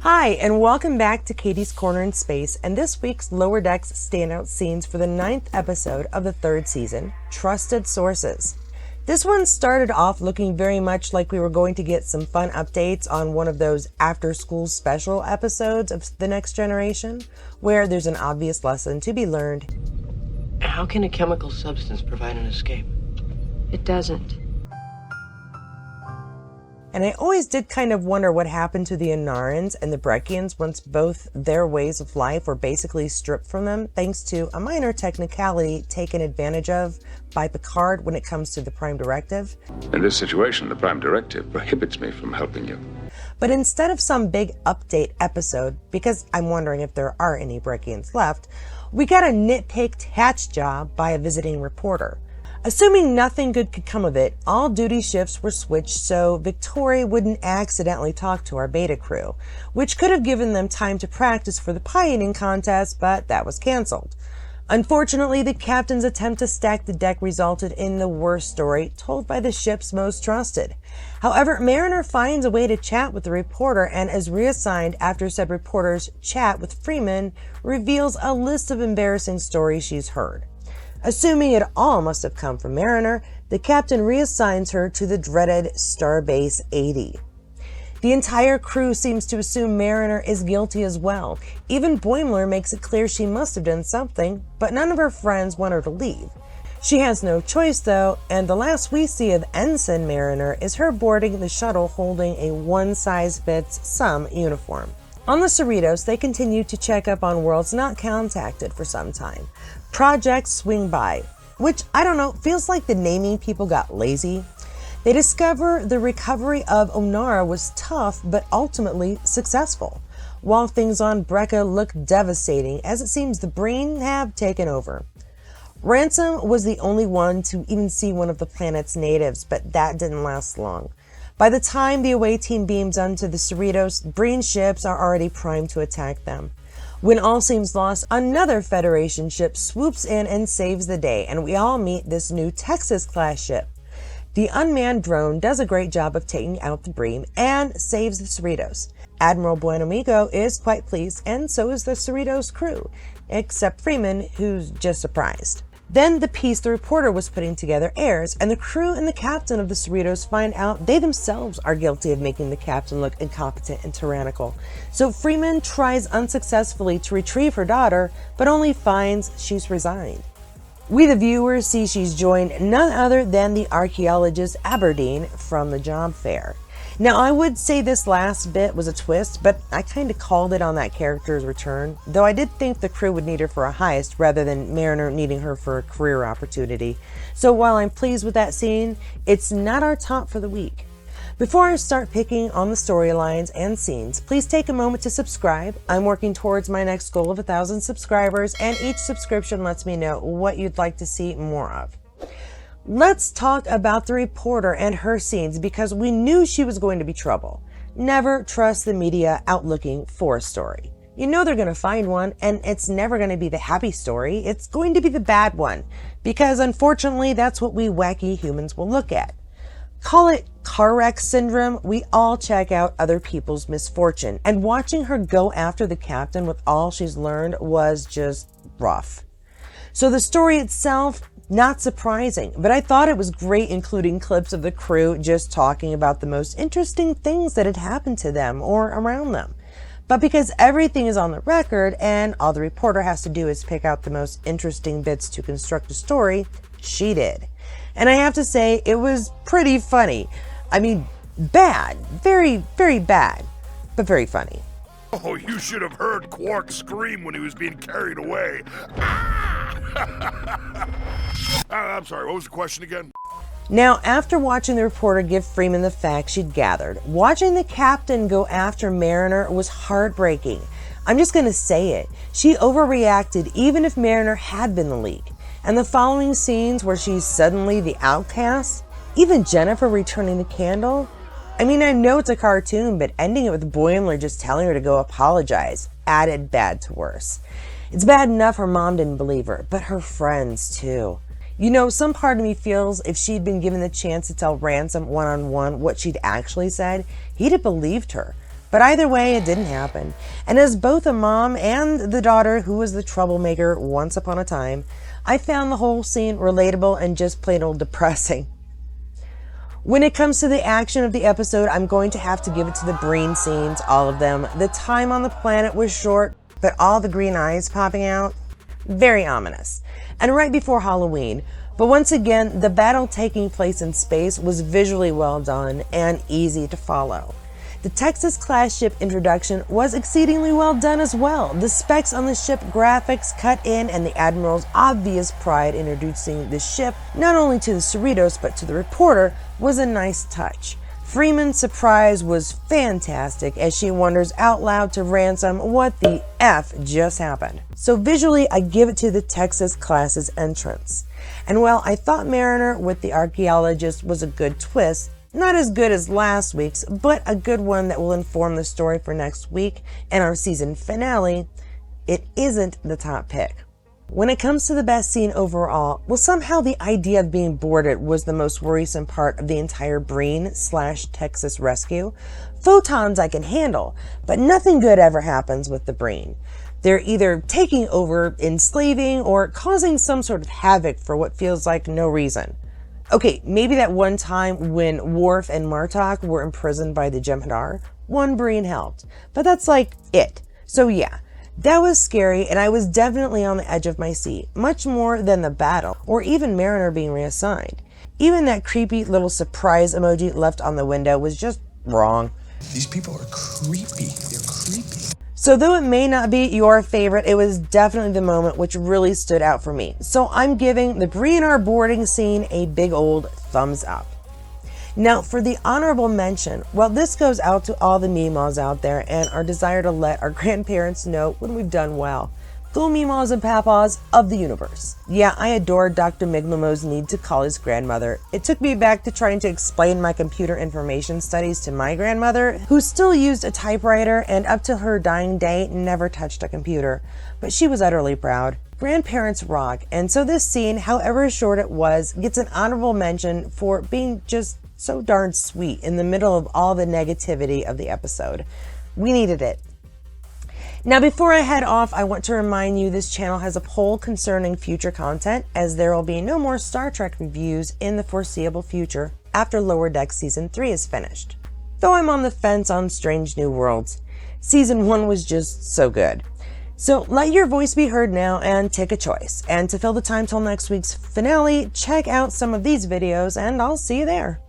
Hi, and welcome back to Katie's Corner in Space and this week's Lower Decks standout scenes for the 9th episode of the 3rd season, Trusted Sources. This one started off looking very much like we were going to get some fun updates on one of those after-school special episodes of The Next Generation, where there's an obvious lesson to be learned. How can a chemical substance provide an escape? It doesn't. And I always did kind of wonder what happened to the Anarans and the Breckians once both their ways of life were basically stripped from them thanks to a minor technicality taken advantage of by Picard when it comes to the Prime Directive. In this situation, the Prime Directive prohibits me from helping you. But instead of some big update episode, because I'm wondering if there are any Breckians left, we got a nitpicked hatch job by a visiting reporter. Assuming nothing good could come of it, all duty shifts were switched so Victoria wouldn't accidentally talk to our beta crew, which could have given them time to practice for the pie eating contest, but that was canceled. Unfortunately, the captain's attempt to stack the deck resulted in the worst story told by the ship's most trusted. However, Mariner finds a way to chat with the reporter and is reassigned after said reporter's chat with Freeman reveals a list of embarrassing stories she's heard. Assuming it all must have come from Mariner, the captain reassigns her to the dreaded Starbase 80. The entire crew seems to assume Mariner is guilty as well. Even Boimler makes it clear she must have done something, but none of her friends want her to leave. She has no choice though, and the last we see of Ensign Mariner is her boarding the shuttle holding a one-size-fits-some uniform. On the Cerritos, they continue to check up on worlds not contacted for some time. Projects swing by, which, I don't know, feels like the naming people got lazy. They discover the recovery of Onara was tough, but ultimately successful, while things on Brekka look devastating, as it seems the Breen have taken over. Ransom was the only one to even see one of the planet's natives, but that didn't last long. By the time the away team beams onto the Cerritos, Breen ships are already primed to attack them. When all seems lost, another Federation ship swoops in and saves the day, and we all meet this new Texas-class ship. The unmanned drone does a great job of taking out the Breen and saves the Cerritos. Admiral Buenamigo is quite pleased, and so is the Cerritos crew, except Freeman, who's just surprised. Then the piece the reporter was putting together airs, and the crew and the captain of the Cerritos find out they themselves are guilty of making the captain look incompetent and tyrannical. So Freeman tries unsuccessfully to retrieve her daughter, but only finds she's resigned. We the viewers see she's joined none other than the archaeologist Aberdeen from the job fair. Now, I would say this last bit was a twist, but I kind of called it on that character's return, though I did think the crew would need her for a heist rather than Mariner needing her for a career opportunity. So while I'm pleased with that scene, it's not our top for the week. Before I start picking on the storylines and scenes, please take a moment to subscribe. I'm working towards my next goal of 1,000 subscribers, and each subscription lets me know what you'd like to see more of. Let's talk about the reporter and her scenes because we knew she was going to be trouble. Never trust the media out looking for a story. You know they're going to find one, and it's never going to be the happy story. It's going to be the bad one because unfortunately that's what we wacky humans will look at. Call it car wreck syndrome. We all check out other people's misfortune, and watching her go after the captain with all she's learned was just rough. So the story itself, not surprising, but I thought it was great including clips of the crew just talking about the most interesting things that had happened to them or around them. But because everything is on the record and all the reporter has to do is pick out the most interesting bits to construct a story, she did. And I have to say, it was pretty funny. I mean, bad, very, very bad, but very funny. Oh, you should have heard Quark scream when he was being carried away. I'm sorry, what was the question again? Now, after watching the reporter give Freeman the facts she'd gathered, watching the captain go after Mariner was heartbreaking. I'm just going to say it. She overreacted even if Mariner had been the leak. And the following scenes where she's suddenly the outcast, even Jennifer returning the candle. I mean, I know it's a cartoon, but ending it with Boimler just telling her to go apologize added bad to worse. It's bad enough her mom didn't believe her, but her friends too. You know, some part of me feels if she'd been given the chance to tell Ransom one-on-one what she'd actually said, he'd have believed her. But either way, it didn't happen. And as both a mom and the daughter who was the troublemaker once upon a time, I found the whole scene relatable and just plain old depressing. When it comes to the action of the episode, I'm going to have to give it to the Breen scenes, all of them. The time on the planet was short, but all the green eyes popping out, very ominous. And right before Halloween. But once again, the battle taking place in space was visually well done and easy to follow. The Texas-class ship introduction was exceedingly well done as well. The specs on the ship graphics cut in and the Admiral's obvious pride introducing the ship not only to the Cerritos but to the reporter was a nice touch. Freeman's surprise was fantastic as she wonders out loud to Ransom what the F just happened. So visually, I give it to the Texas-class's entrance. And while I thought Mariner with the archaeologist was a good twist, not as good as last week's, but a good one that will inform the story for next week and our season finale, it isn't the top pick. When it comes to the best scene overall, well, somehow the idea of being boarded was the most worrisome part of the entire Breen/Texas rescue. Photons I can handle, but nothing good ever happens with the Breen. They're either taking over, enslaving, or causing some sort of havoc for what feels like no reason. Okay, maybe that one time when Worf and Martok were imprisoned by the Jem'Hadar, one Breen helped, but that's like it. So yeah, that was scary and I was definitely on the edge of my seat, much more than the battle or even Mariner being reassigned. Even that creepy little surprise emoji left on the window was just wrong. These people are creepy. They're creepy. So though it may not be your favorite, it was definitely the moment which really stood out for me. So I'm giving the Breenar boarding scene a big old thumbs up. Now for the honorable mention, well, this goes out to all the Meemaws out there and our desire to let our grandparents know when we've done well. Cool Meemaws and Papaws of the universe. Yeah, I adored Dr. Miglemo's need to call his grandmother. It took me back to trying to explain my computer information studies to my grandmother, who still used a typewriter and up to her dying day never touched a computer. But she was utterly proud. Grandparents rock, and so this scene, however short it was, gets an honorable mention for being just so darn sweet in the middle of all the negativity of the episode. We needed it. Now before I head off, I want to remind you this channel has a poll concerning future content, as there will be no more Star Trek reviews in the foreseeable future after Lower Decks Season 3 is finished. Though I'm on the fence on Strange New Worlds. Season 1 was just so good. So let your voice be heard now and take a choice. And to fill the time till next week's finale, check out some of these videos and I'll see you there.